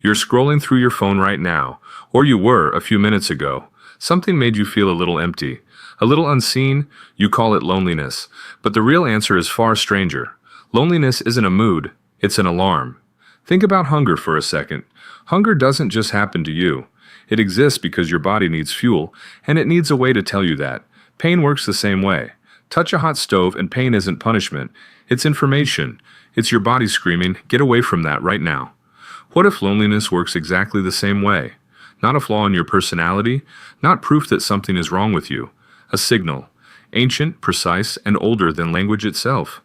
You're scrolling through your phone right now, or you were a few minutes ago. Something made you feel a little empty, a little unseen. You call it loneliness. But the real answer is far stranger. Loneliness isn't a mood, it's an alarm. Think about hunger for a second. Hunger doesn't just happen to you. It exists because your body needs fuel, and it needs a way to tell you that. Pain works the same way. Touch a hot stove and pain isn't punishment. It's information. It's your body screaming, get away from that right now. What if loneliness works exactly the same way? Not a flaw in your personality, not proof that something is wrong with you. A signal. Ancient, precise, and older than language itself.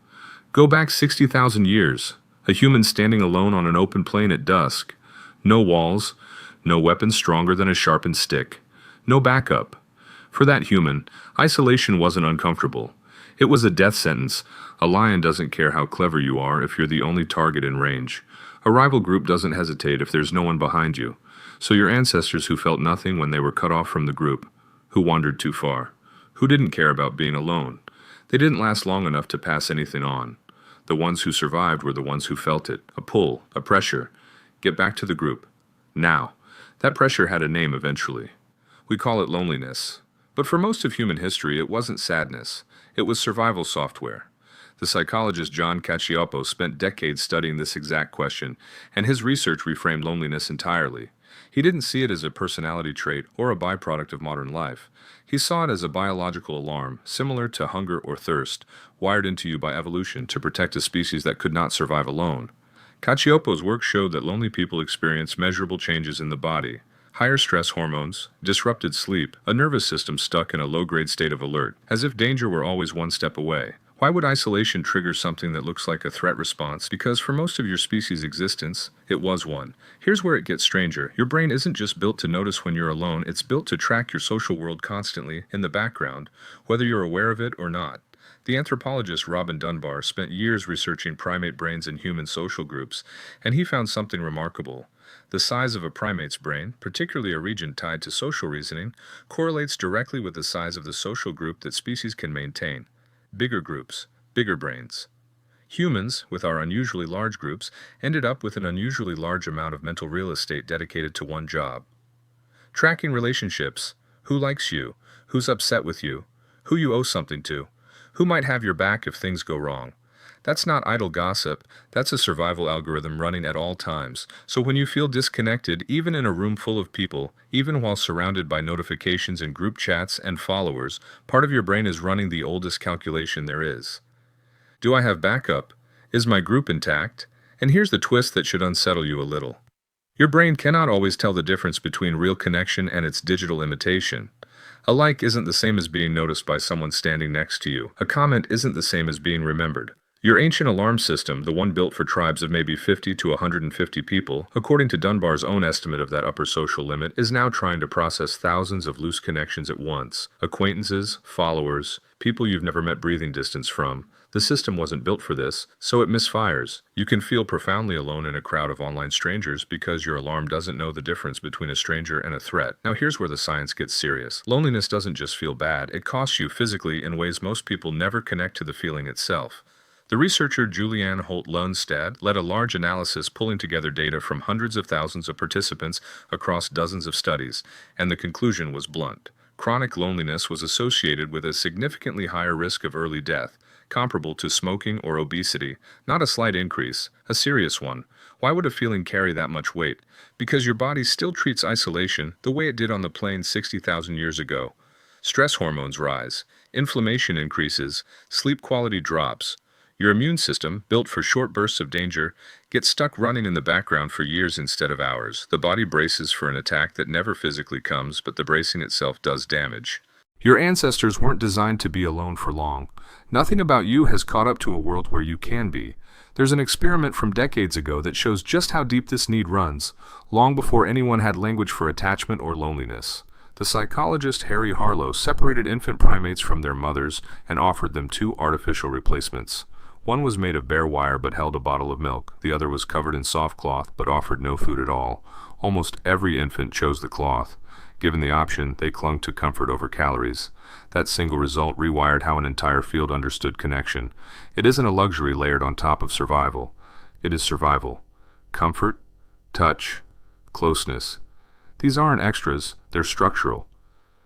Go back 60,000 years. A human standing alone on an open plain at dusk. No walls, no weapon stronger than a sharpened stick. No backup. For that human, isolation wasn't uncomfortable. It was a death sentence. A lion doesn't care how clever you are if you're the only target in range. A rival group doesn't hesitate if there's no one behind you. So your ancestors who felt nothing when they were cut off from the group, who wandered too far, who didn't care about being alone, they didn't last long enough to pass anything on. The ones who survived were the ones who felt it, a pull, a pressure. Get back to the group. Now. That pressure had a name eventually. We call it loneliness. But for most of human history, it wasn't sadness. It was survival software. The psychologist John Cacioppo spent decades studying this exact question, and his research reframed loneliness entirely. He didn't see it as a personality trait or a byproduct of modern life. He saw it as a biological alarm, similar to hunger or thirst, wired into you by evolution to protect a species that could not survive alone. Cacioppo's work showed that lonely people experience measurable changes in the body. Higher stress hormones, disrupted sleep, a nervous system stuck in a low-grade state of alert, as if danger were always one step away. Why would isolation trigger something that looks like a threat response? Because for most of your species' existence, it was one. Here's where it gets stranger. Your brain isn't just built to notice when you're alone, it's built to track your social world constantly, in the background, whether you're aware of it or not. The anthropologist Robin Dunbar spent years researching primate brains in human social groups, and he found something remarkable. The size of a primate's brain, particularly a region tied to social reasoning, correlates directly with the size of the social group that species can maintain. Bigger groups, bigger brains. Humans, with our unusually large groups, ended up with an unusually large amount of mental real estate dedicated to one job. Tracking relationships. Who likes you? Who's upset with you? Who you owe something to? Who might have your back if things go wrong? That's not idle gossip, that's a survival algorithm running at all times. So when you feel disconnected, even in a room full of people, even while surrounded by notifications and group chats and followers, part of your brain is running the oldest calculation there is. Do I have backup? Is my group intact? And here's the twist that should unsettle you a little. Your brain cannot always tell the difference between real connection and its digital imitation. A like isn't the same as being noticed by someone standing next to you. A comment isn't the same as being remembered. Your ancient alarm system, the one built for tribes of maybe 50 to 150 people, according to Dunbar's own estimate of that upper social limit, is now trying to process thousands of loose connections at once. Acquaintances, followers, people you've never met breathing distance from. The system wasn't built for this, so it misfires. You can feel profoundly alone in a crowd of online strangers because your alarm doesn't know the difference between a stranger and a threat. Now here's where the science gets serious. Loneliness doesn't just feel bad, it costs you physically in ways most people never connect to the feeling itself. The researcher Julianne Holt-Lundstad led a large analysis pulling together data from hundreds of thousands of participants across dozens of studies, and the conclusion was blunt. Chronic loneliness was associated with a significantly higher risk of early death, comparable to smoking or obesity, not a slight increase, a serious one. Why would a feeling carry that much weight? Because your body still treats isolation the way it did on the plane 60,000 years ago. Stress hormones rise, inflammation increases, sleep quality drops. Your immune system, built for short bursts of danger, gets stuck running in the background for years instead of hours. The body braces for an attack that never physically comes, but the bracing itself does damage. Your ancestors weren't designed to be alone for long. Nothing about you has caught up to a world where you can be. There's an experiment from decades ago that shows just how deep this need runs, long before anyone had language for attachment or loneliness. The psychologist Harry Harlow separated infant primates from their mothers and offered them two artificial replacements. One was made of bare wire but held a bottle of milk. The other was covered in soft cloth but offered no food at all. Almost every infant chose the cloth. Given the option, they clung to comfort over calories. That single result rewired how an entire field understood connection. It isn't a luxury layered on top of survival. It is survival. Comfort, touch, closeness. These aren't extras, they're structural.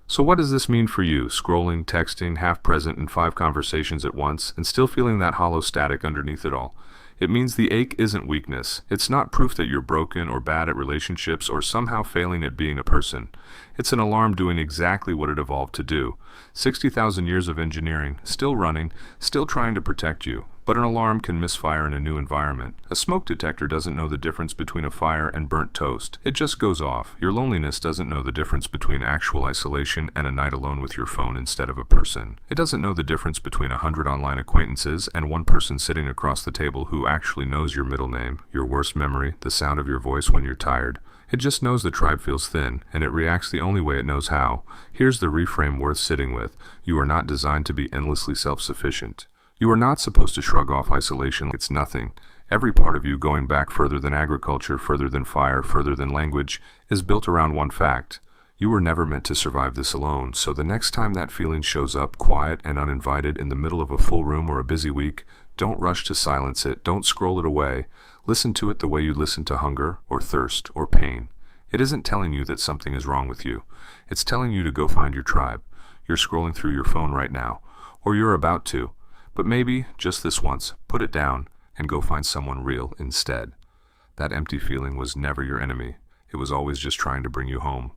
So what does this mean for you, scrolling, texting, half present in 5 conversations at once, and still feeling that hollow static underneath it all? It means the ache isn't weakness. It's not proof that you're broken or bad at relationships or somehow failing at being a person. It's an alarm doing exactly what it evolved to do. 60,000 years of engineering, still running, still trying to protect you. But an alarm can misfire in a new environment. A smoke detector doesn't know the difference between a fire and burnt toast. It just goes off. Your loneliness doesn't know the difference between actual isolation and a night alone with your phone instead of a person. It doesn't know the difference between 100 online acquaintances and one person sitting across the table who actually knows your middle name, your worst memory, the sound of your voice when you're tired. It just knows the tribe feels thin, and it reacts the only way it knows how. Here's the reframe worth sitting with. You are not designed to be endlessly self-sufficient. You are not supposed to shrug off isolation like it's nothing. Every part of you, going back further than agriculture, further than fire, further than language, is built around one fact. You were never meant to survive this alone, so the next time that feeling shows up, quiet and uninvited in the middle of a full room or a busy week, don't rush to silence it, don't scroll it away. Listen to it the way you listen to hunger, or thirst, or pain. It isn't telling you that something is wrong with you. It's telling you to go find your tribe. You're scrolling through your phone right now, or you're about to. But maybe, just this once, put it down and go find someone real instead. That empty feeling was never your enemy. It was always just trying to bring you home.